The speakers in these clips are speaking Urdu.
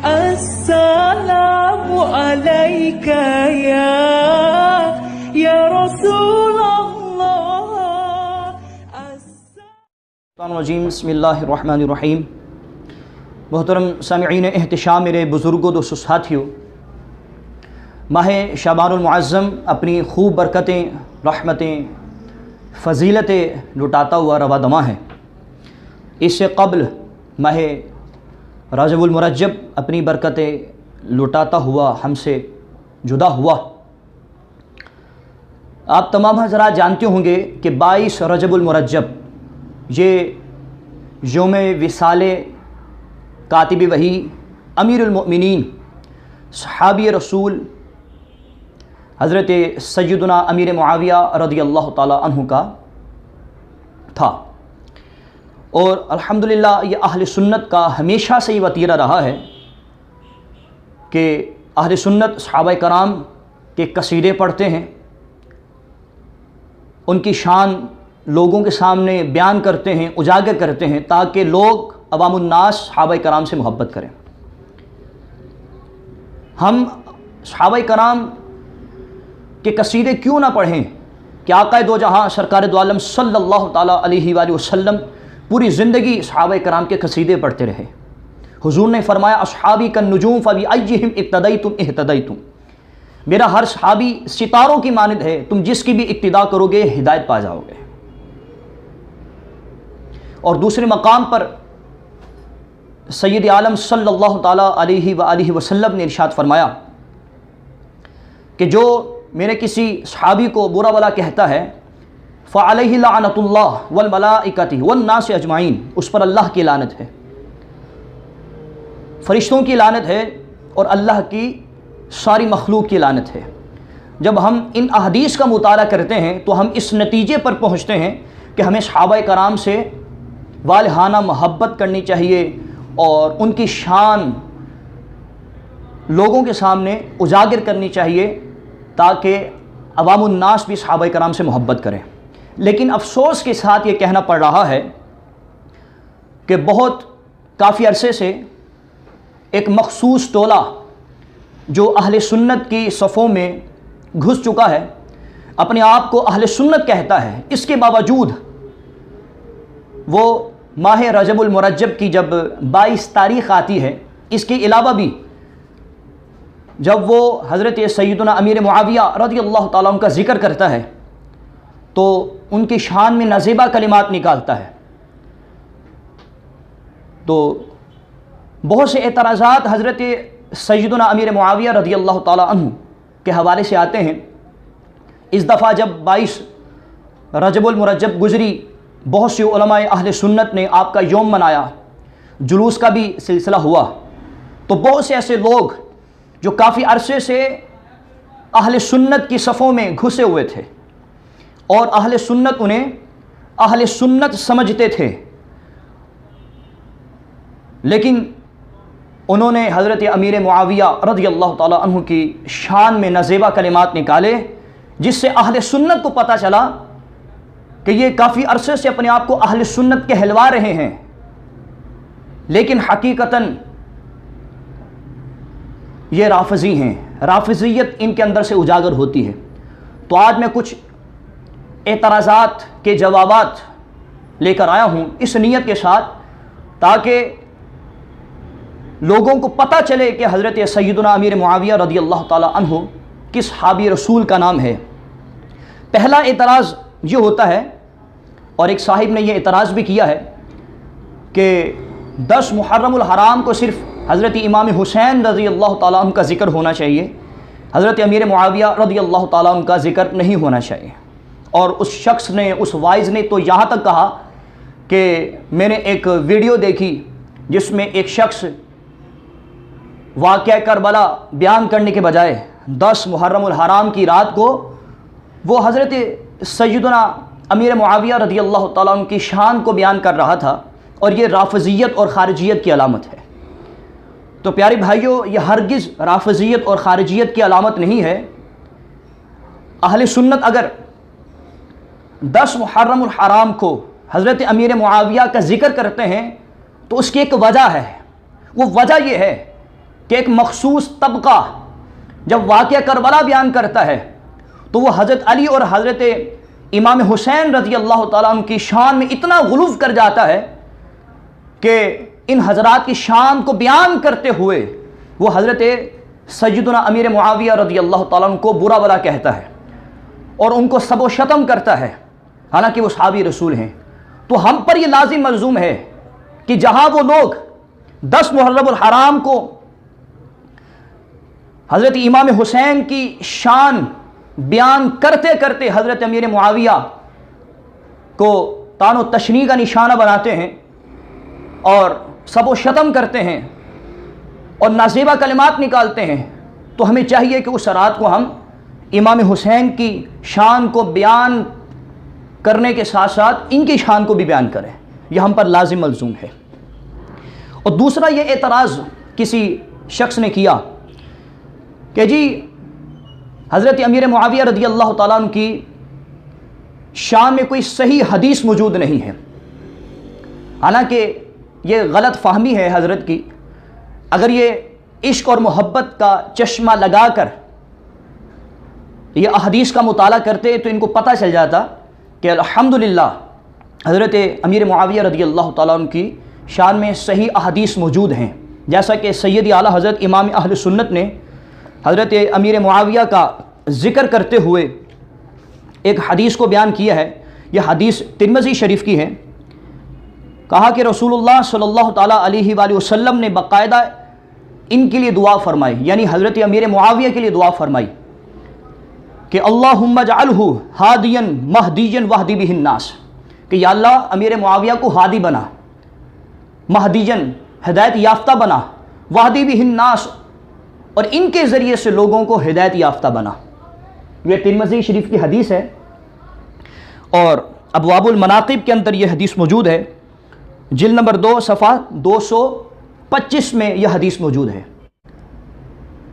السلام عليك يا رسول الله. بسم اللہ الرحمن الرحیم. محترم سامعین احتشام، میرے بزرگوں دوستو ساتھیوں، ماہ شعبان المعظم اپنی خوب برکتیں، رحمتیں، فضیلتیں لٹاتا ہوا رواں دواں ہے. اس سے قبل ماہ رجب المرجب اپنی برکتیں لٹاتا ہوا ہم سے جدا ہوا. آپ تمام حضرات جانتے ہوں گے کہ 22 رجب المرجب یہ یوم وصال کاتب وحی امیر المؤمنین صحابی رسول حضرت سیدنا امیر معاویہ رضی اللہ تعالی عنہ کا تھا. اور الحمدللہ یہ اہل سنت کا ہمیشہ سے یہ وتیرہ رہا ہے کہ اہل سنت صحابہ کرام کے قصیدے پڑھتے ہیں، ان کی شان لوگوں کے سامنے بیان کرتے ہیں، اجاگر کرتے ہیں، تاکہ لوگ عوام الناس صحابہ کرام سے محبت کریں. ہم صحابہ کرام کے قصیدے کیوں نہ پڑھیں کہ آقا دو جہاں سرکار دو عالم صلی اللہ تعالیٰ علیہ وآلہ وسلم پوری زندگی صحابہ کرام کے قصیدے پڑھتے رہے. حضور نے فرمایا اصحابی کالنجوم فبأیہم اقتدیتم اہتدیتم. میرا ہر صحابی ستاروں کی مانند ہے، تم جس کی بھی اقتداء کرو گے ہدایت پا جاؤ گے. اور دوسرے مقام پر سید عالم صلی اللہ تعالیٰ علیہ وآلہ وسلم نے ارشاد فرمایا کہ جو میرے کسی صحابی کو برا بلا کہتا ہے فعلیہ لعنت اللہ والملائکۃ والناس اجمعین، اس پر اللہ کی لعنت ہے، فرشتوں کی لعنت ہے اور اللہ کی ساری مخلوق کی لعنت ہے. جب ہم ان احادیث کا مطالعہ کرتے ہیں تو ہم اس نتیجے پر پہنچتے ہیں کہ ہمیں صحابہ کرام سے والہانہ محبت کرنی چاہیے اور ان کی شان لوگوں کے سامنے اجاگر کرنی چاہیے تاکہ عوام الناس بھی صحابہ کرام سے محبت کریں. لیکن افسوس کے ساتھ یہ کہنا پڑ رہا ہے کہ بہت کافی عرصے سے ایک مخصوص ٹولہ جو اہل سنت کی صفوں میں گھس چکا ہے، اپنے آپ کو اہل سنت کہتا ہے، اس کے باوجود وہ ماہ رجب المرجب کی جب 22 تاریخ آتی ہے، اس کے علاوہ بھی جب وہ حضرت سیدنا امیر معاویہ رضی اللہ تعالیٰ عنہ کا ذکر کرتا ہے تو ان کی شان میں نازیبا کلمات نکالتا ہے. تو بہت سے اعتراضات حضرت سیدنا امیر معاویہ رضی اللہ تعالیٰ عنہ کے حوالے سے آتے ہیں. اس دفعہ جب 22 رجب المرجب گزری، بہت سے علماء اہل سنت نے آپ کا یوم منایا، جلوس کا بھی سلسلہ ہوا. تو بہت سے ایسے لوگ جو کافی عرصے سے اہل سنت کی صفوں میں گھسے ہوئے تھے اور اہل سنت انہیں اہل سنت سمجھتے تھے، لیکن انہوں نے حضرت امیر معاویہ رضی اللہ تعالیٰ عنہ کی شان میں نازیبا کلمات نکالے، جس سے اہل سنت کو پتہ چلا کہ یہ کافی عرصے سے اپنے آپ کو اہل سنت کہلوا رہے ہیں، لیکن حقیقتاً یہ رافضی ہیں، رافضیت ان کے اندر سے اجاگر ہوتی ہے. تو آج میں کچھ اعتراضات کے جوابات لے کر آیا ہوں اس نیت کے ساتھ تاکہ لوگوں کو پتہ چلے کہ حضرت سیدنا امیر معاویہ رضی اللہ تعالیٰ عنہ کس صحابی رسول کا نام ہے. پہلا اعتراض یہ ہوتا ہے، اور ایک صاحب نے یہ اعتراض بھی کیا ہے، کہ 10 محرم الحرام کو صرف حضرت امام حسین رضی اللہ تعالیٰ عنہ کا ذکر ہونا چاہیے، حضرت امیر معاویہ رضی اللہ تعالیٰ عنہ کا ذکر نہیں ہونا چاہیے. اور اس شخص نے، اس وائز نے تو یہاں تک کہا کہ میں نے ایک ویڈیو دیکھی جس میں ایک شخص واقعہ کربلا بیان کرنے کے بجائے 10 محرم الحرام کی رات کو وہ حضرت سیدنا امیر معاویہ رضی اللہ تعالیٰ عنہ کی شان کو بیان کر رہا تھا، اور یہ رافضیت اور خارجیت کی علامت ہے. تو پیارے بھائیوں، یہ ہرگز رافضیت اور خارجیت کی علامت نہیں ہے. اہل سنت اگر 10 محرم الحرام کو حضرت امیر معاویہ کا ذکر کرتے ہیں تو اس کی ایک وجہ ہے. وہ وجہ یہ ہے کہ ایک مخصوص طبقہ جب واقعہ کربلا بیان کرتا ہے تو وہ حضرت علی اور حضرت امام حسین رضی اللہ تعالیٰ عنہ کی شان میں اتنا غلو کر جاتا ہے کہ ان حضرات کی شان کو بیان کرتے ہوئے وہ حضرت سیدنا امیر معاویہ رضی اللہ تعالیٰ عنہ کو برا بلا کہتا ہے اور ان کو سب و شتم کرتا ہے، حالانکہ وہ صحابی رسول ہیں۔ تو ہم پر یہ لازم ملزوم ہے کہ جہاں وہ لوگ 10 محرم الحرام کو حضرت امام حسین کی شان بیان کرتے کرتے حضرت امیر معاویہ کو طعن و تشنیع کا نشانہ بناتے ہیں اور سب و شتم کرتے ہیں اور نازیبہ کلمات نکالتے ہیں، تو ہمیں چاہیے کہ اس رات کو ہم امام حسین کی شان کو بیان کرنے کے ساتھ ساتھ ان کی شان کو بھی بیان کریں، یہ ہم پر لازم ملزوم ہے۔ اور دوسرا یہ اعتراض کسی شخص نے کیا کہ جی حضرت امیر معاویہ رضی اللہ تعالیٰ عنہ کی شان میں کوئی صحیح حدیث موجود نہیں ہے۔ حالانکہ یہ غلط فہمی ہے حضرت کی، اگر یہ عشق اور محبت کا چشمہ لگا کر یہ احادیث کا مطالعہ کرتے تو ان کو پتہ چل جاتا کہ الحمدللہ حضرت امیر معاویہ رضی اللہ تعالیٰ عنہ کی شان میں صحیح احادیث موجود ہیں، جیسا کہ سید اعلیٰ حضرت امام اہل سنت نے حضرت امیر معاویہ کا ذکر کرتے ہوئے ایک حدیث کو بیان کیا ہے۔ یہ حدیث ترمذی شریف کی ہے۔ کہا کہ رسول اللہ صلی اللہ تعالیٰ علیہ وآلہ وسلم نے باقاعدہ ان کے لیے دعا فرمائی، یعنی حضرت امیر معاویہ کے لیے دعا فرمائی کہ اللہم اجعلہ ہادیا مہدیا واہدی بہ الناس، کہ یا اللہ امیر معاویہ کو ہادی بنا، مہدیا ہدایت یافتہ بنا، واہدی بہ الناس اور ان کے ذریعے سے لوگوں کو ہدایت یافتہ بنا۔ یہ ترمذی شریف کی حدیث ہے اور ابواب المناقب کے اندر یہ حدیث موجود ہے، جلد نمبر 2 صفحہ 225 میں یہ حدیث موجود ہے۔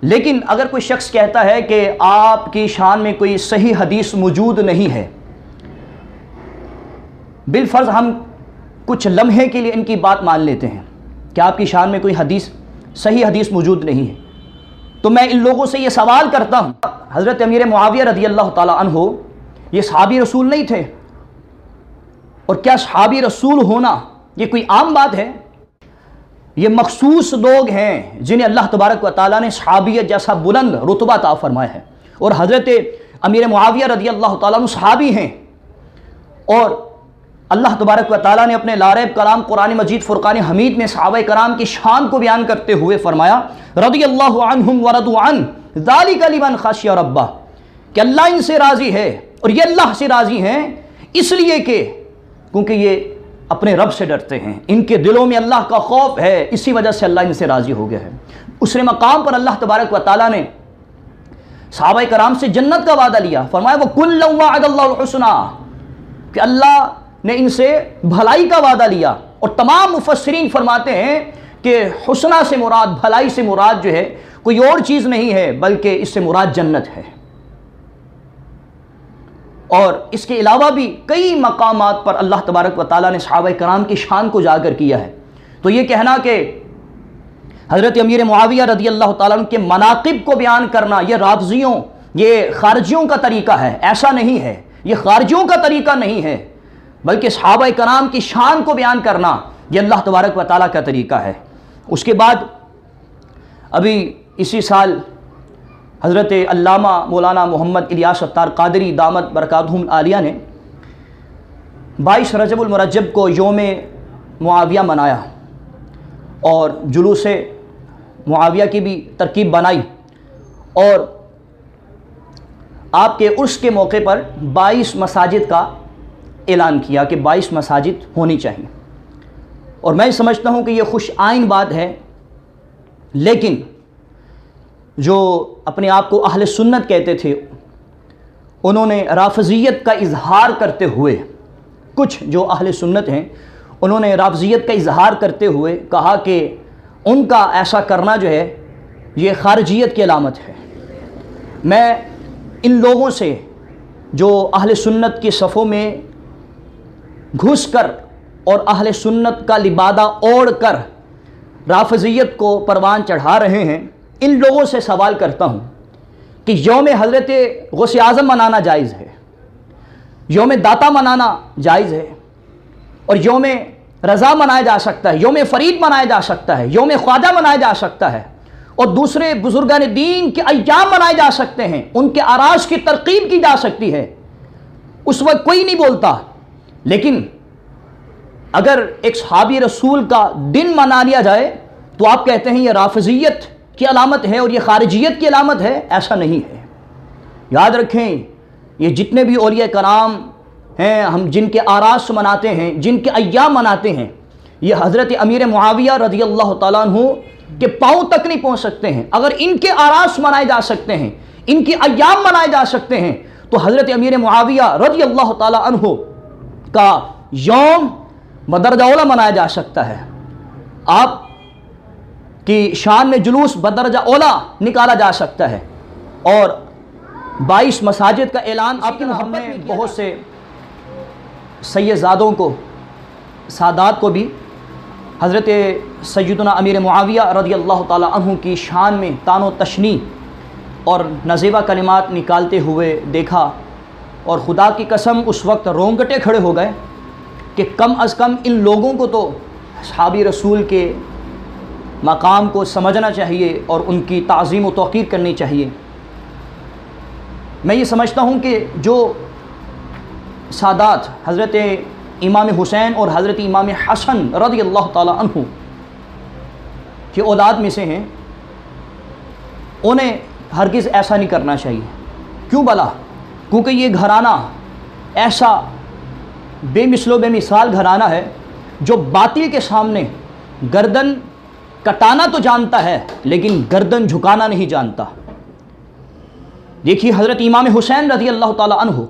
لیکن اگر کوئی شخص کہتا ہے کہ آپ کی شان میں کوئی صحیح حدیث موجود نہیں ہے، بالفرض ہم کچھ لمحے کے لیے ان کی بات مان لیتے ہیں کہ آپ کی شان میں کوئی صحیح حدیث موجود نہیں ہے، تو میں ان لوگوں سے یہ سوال کرتا ہوں، حضرت امیر معاویہ رضی اللہ تعالیٰ عنہ یہ صحابی رسول نہیں تھے؟ اور کیا صحابی رسول ہونا یہ کوئی عام بات ہے؟ یہ مخصوص لوگ ہیں جنہیں اللہ تبارک و تعالیٰ نے صحابیت جیسا بلند رتبہ عطا فرمایا ہے، اور حضرت امیر معاویہ رضی اللہ تعالیٰ عنہ صحابی ہیں، اور اللہ تبارک و تعالیٰ نے اپنے لاریب کلام قرآن مجید فرقان حمید میں صحابہ کرام کی شان کو بیان کرتے ہوئے فرمایا رضی اللہ عنہم ورضوا عنہ ذالک لمن خشی ربہ، کہ اللہ ان سے راضی ہے اور یہ اللہ سے راضی ہیں اس لیے کہ کیونکہ یہ اپنے رب سے ڈرتے ہیں، ان کے دلوں میں اللہ کا خوف ہے، اسی وجہ سے اللہ ان سے راضی ہو گیا ہے۔ دوسرے مقام پر اللہ تبارک و تعالیٰ نے صحابہ کرام سے جنت کا وعدہ لیا، فرمایا وَكُلًّا وَعَدَ اللَّهُ الْحُسْنَىٰ، کہ اللہ نے ان سے بھلائی کا وعدہ لیا، اور تمام مفسرین فرماتے ہیں کہ حسنہ سے مراد، بھلائی سے مراد جو ہے کوئی اور چیز نہیں ہے بلکہ اس سے مراد جنت ہے۔ اور اس کے علاوہ بھی کئی مقامات پر اللہ تبارک و تعالیٰ نے صحابہ کرام کی شان کو اجاگر کیا ہے۔ تو یہ کہنا کہ حضرت امیر معاویہ رضی اللہ تعالیٰ عنہ کے مناقب کو بیان کرنا یہ رافضیوں، یہ خارجیوں کا طریقہ ہے، ایسا نہیں ہے، یہ خارجیوں کا طریقہ نہیں ہے، بلکہ صحابہ کرام کی شان کو بیان کرنا یہ اللہ تبارک و تعالیٰ کا طریقہ ہے۔ اس کے بعد ابھی اسی سال حضرت علامہ مولانا محمد الیاس ستار قادری دامت برکاتہم العالیہ نے 22 رجب المرجب کو یوم معاویہ منایا اور جلوس معاویہ کی بھی ترکیب بنائی، اور آپ کے عرس کے موقع پر 22 مساجد کا اعلان کیا کہ 22 مساجد ہونی چاہیے، اور میں سمجھتا ہوں کہ یہ خوش آئین بات ہے، لیکن جو اپنے آپ کو اہل سنت کہتے تھے انہوں نے رافضیت کا اظہار کرتے ہوئے، کچھ جو اہل سنت ہیں انہوں نے رافضیت کا اظہار کرتے ہوئے کہا کہ ان کا ایسا کرنا جو ہے یہ خارجیت کی علامت ہے۔ میں ان لوگوں سے جو اہل سنت کی صفوں میں گھس کر اور اہل سنت کا لبادہ اوڑھ کر رافضیت کو پروان چڑھا رہے ہیں، ان لوگوں سے سوال کرتا ہوں کہ یوم حضرت غوث اعظم منانا جائز ہے، یوم داتا منانا جائز ہے، اور یوم رضا منایا جا سکتا ہے، یوم فرید منایا جا سکتا ہے، یوم خواجہ منایا جا سکتا ہے، اور دوسرے بزرگان دین کے ایام منائے جا سکتے ہیں، ان کے آراش کی ترغیب کی جا سکتی ہے، اس وقت کوئی نہیں بولتا۔ لیکن اگر ایک صحابی رسول کا دن منا لیا جائے تو آپ کہتے ہیں یہ رافضیت کی علامت ہے اور یہ خارجیت کی علامت ہے۔ ایسا نہیں ہے، یاد رکھیں، یہ جتنے بھی اولیاء کرام ہیں، ہم جن کے آراس مناتے ہیں، جن کے ایام مناتے ہیں، یہ حضرت امیر معاویہ رضی اللہ تعالیٰ عنہ کے پاؤں تک نہیں پہنچ سکتے ہیں۔ اگر ان کے آراس منائے جا سکتے ہیں، ان کے ایام منائے جا سکتے ہیں، تو حضرت امیر معاویہ رضی اللہ تعالیٰ عنہ کا یوم بدرجہ اولا منایا جا سکتا ہے، آپ کی شان میں جلوس بدرجہ اولا نکالا جا سکتا ہے، اور 22 مساجد کا اعلان آپ کی محبت میں بہت سے سیدزادوں کو، سادات کو بھی حضرت سیدنا امیر معاویہ رضی اللہ تعالیٰ عنہ کی شان میں تان و تشنیع اور نزیبہ کلمات نکالتے ہوئے دیکھا، اور خدا کی قسم اس وقت رونگٹے کھڑے ہو گئے کہ کم از کم ان لوگوں کو تو صحابی رسول کے مقام کو سمجھنا چاہیے اور ان کی تعظیم و توقیر کرنی چاہیے۔ میں یہ سمجھتا ہوں کہ جو سادات حضرت امام حسین اور حضرت امام حسن رضی اللہ تعالیٰ عنہ کی اولاد میں سے ہیں، انہیں ہرگز ایسا نہیں کرنا چاہیے۔ کیوں بلا؟ کیونکہ یہ گھرانہ ایسا بے مثل و بے مثال گھرانہ ہے جو باطل کے سامنے گردن کٹانا تو جانتا ہے لیکن گردن جھکانا نہیں جانتا۔ دیکھیے حضرت امام حسین رضی اللہ تعالیٰ عنہ،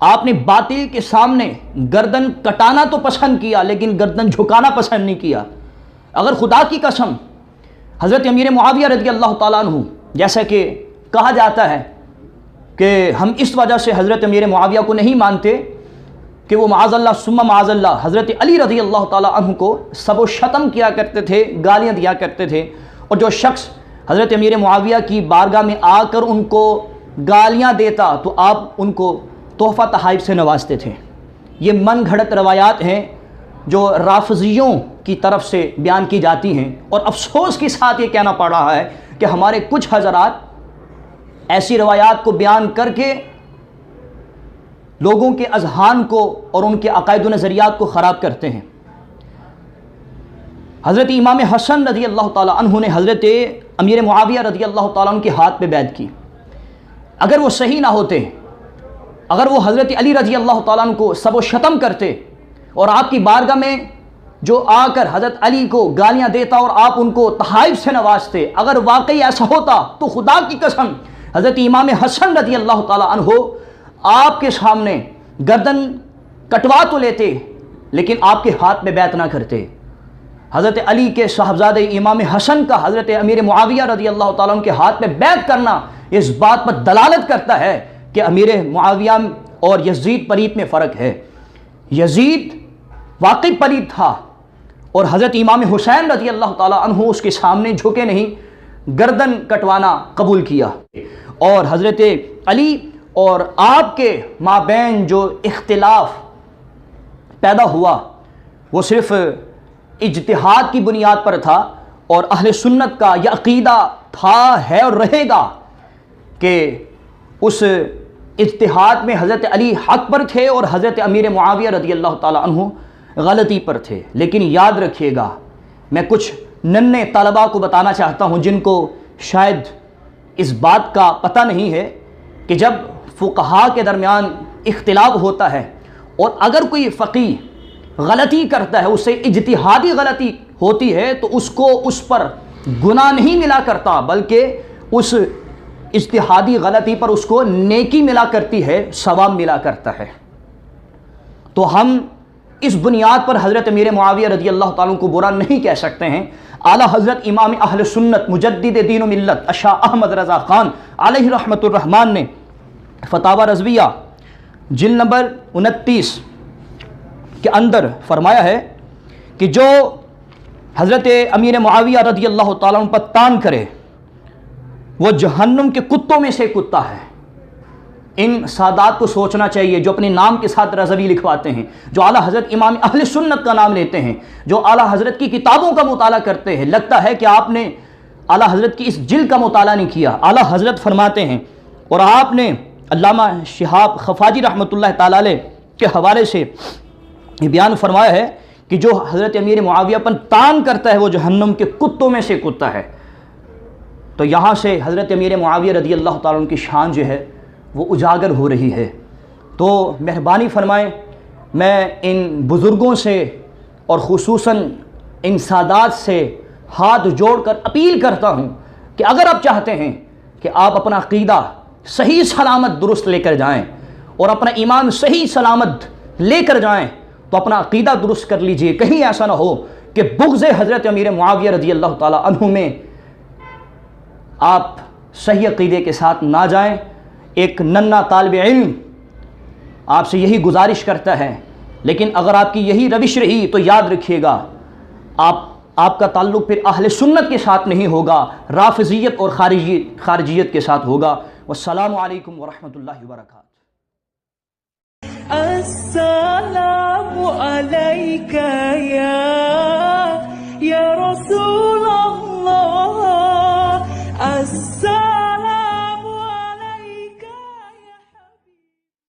آپ نے باطل کے سامنے گردن کٹانا تو پسند کیا لیکن گردن جھکانا پسند نہیں کیا۔ اگر خدا کی قسم حضرت امیر معاویہ رضی اللہ تعالیٰ عنہ، جیسا کہ کہا جاتا ہے کہ ہم اس وجہ سے حضرت امیر معاویہ کو نہیں مانتے کہ وہ معاذ اللہ ثم معاذ اللہ حضرت علی رضی اللہ تعالیٰ عنہ کو سب و شتم کیا کرتے تھے، گالیاں دیا کرتے تھے، اور جو شخص حضرت امیر معاویہ کی بارگاہ میں آ کر ان کو گالیاں دیتا تو آپ ان کو تحفہ تحائف سے نوازتے تھے۔ یہ من گھڑت روایات ہیں جو رافضیوں کی طرف سے بیان کی جاتی ہیں، اور افسوس کے ساتھ یہ کہنا پڑ رہا ہے کہ ہمارے کچھ حضرات ایسی روایات کو بیان کر کے لوگوں کے اذہان کو اور ان کے عقائد و نظریات کو خراب کرتے ہیں۔ حضرت امام حسن رضی اللہ تعالیٰ عنہ نے حضرت امیر معاویہ رضی اللہ تعالیٰ عنہ کے ہاتھ پہ بیعت کی۔ اگر وہ صحیح نہ ہوتے، اگر وہ حضرت علی رضی اللہ تعالیٰ عنہ کو سب و شتم کرتے اور آپ کی بارگاہ میں جو آ کر حضرت علی کو گالیاں دیتا اور آپ ان کو تحائف سے نوازتے، اگر واقعی ایسا ہوتا تو خدا کی قسم حضرت امام حسن رضی اللہ تعالیٰ عنہ آپ کے سامنے گردن کٹوا تو لیتے لیکن آپ کے ہاتھ میں بیعت نہ کرتے۔ حضرت علی کے صاحبزادے امام حسن کا حضرت امیر معاویہ رضی اللہ تعالیٰ عنہ کے ہاتھ میں بیعت کرنا اس بات پر دلالت کرتا ہے کہ امیر معاویہ اور یزید پلیت میں فرق ہے۔ یزید واقعی پلیت تھا، اور حضرت امام حسین رضی اللہ تعالیٰ عنہ اس کے سامنے جھکے نہیں، گردن کٹوانا قبول کیا۔ اور حضرت علی اور آپ کے مابین جو اختلاف پیدا ہوا وہ صرف اجتہاد کی بنیاد پر تھا، اور اہل سنت کا یہ عقیدہ تھا، ہے اور رہے گا کہ اس اجتہاد میں حضرت علی حق پر تھے اور حضرت امیر معاویہ رضی اللہ تعالیٰ عنہ غلطی پر تھے۔ لیکن یاد رکھیے گا، میں کچھ ننھے طلباء کو بتانا چاہتا ہوں جن کو شاید اس بات کا پتہ نہیں ہے کہ جب فقہاء کے درمیان اختلاف ہوتا ہے اور اگر کوئی فقیہ غلطی کرتا ہے، اس سے اجتہادی غلطی ہوتی ہے، تو اس کو اس پر گناہ نہیں ملا کرتا بلکہ اس اجتہادی غلطی پر اس کو نیکی ملا کرتی ہے، ثواب ملا کرتا ہے۔ تو ہم اس بنیاد پر حضرت امیر معاویہ رضی اللہ تعالیٰ کو برا نہیں کہہ سکتے ہیں۔ اعلیٰ حضرت امام اہل سنت مجدد دین و ملت شاہ احمد رضا خان علیہ رحمۃ الرحمن نے فتاوی رضویہ جلد نمبر 29 کے اندر فرمایا ہے کہ جو حضرت امیر معاویہ رضی اللہ تعالیٰ عنہ پر تان کرے، وہ جہنم کے کتوں میں سے کتا ہے۔ ان سادات کو سوچنا چاہیے جو اپنے نام کے ساتھ رضوی لکھواتے ہیں، جو اعلیٰ حضرت امام اہل سنت کا نام لیتے ہیں، جو اعلیٰ حضرت کی کتابوں کا مطالعہ کرتے ہیں۔ لگتا ہے کہ آپ نے اعلیٰ حضرت کی اس جلد کا مطالعہ نہیں کیا۔ اعلیٰ حضرت فرماتے ہیں، اور آپ نے علامہ شہاب خفاجی رحمۃ اللہ تعالیٰ علیہ کے حوالے سے یہ بیان فرمایا ہے کہ جو حضرت امیر معاویہ پر تان کرتا ہے وہ جہنم کے کتوں میں سے کتا ہے۔ تو یہاں سے حضرت امیر معاویہ رضی اللہ تعالیٰ عنہ کی شان جو ہے وہ اجاگر ہو رہی ہے۔ تو مہربانی فرمائیں، میں ان بزرگوں سے اور خصوصاً ان سادات سے ہاتھ جوڑ کر اپیل کرتا ہوں کہ اگر آپ چاہتے ہیں کہ آپ اپنا عقیدہ صحیح سلامت درست لے کر جائیں اور اپنا ایمان صحیح سلامت لے کر جائیں تو اپنا عقیدہ درست کر لیجئے۔ کہیں ایسا نہ ہو کہ بغض حضرت امیر معاویہ رضی اللہ تعالیٰ عنہ میں آپ صحیح عقیدے کے ساتھ نہ جائیں۔ ایک ننھا طالب علم آپ سے یہی گزارش کرتا ہے، لیکن اگر آپ کی یہی روش رہی تو یاد رکھیے گا آپ کا تعلق پھر اہل سنت کے ساتھ نہیں ہوگا، رافضیت اور خارجیت کے ساتھ ہوگا۔ والسلام علیکم ورحمۃ اللہ وبرکاتہ۔ السلام علیکہ یا رسول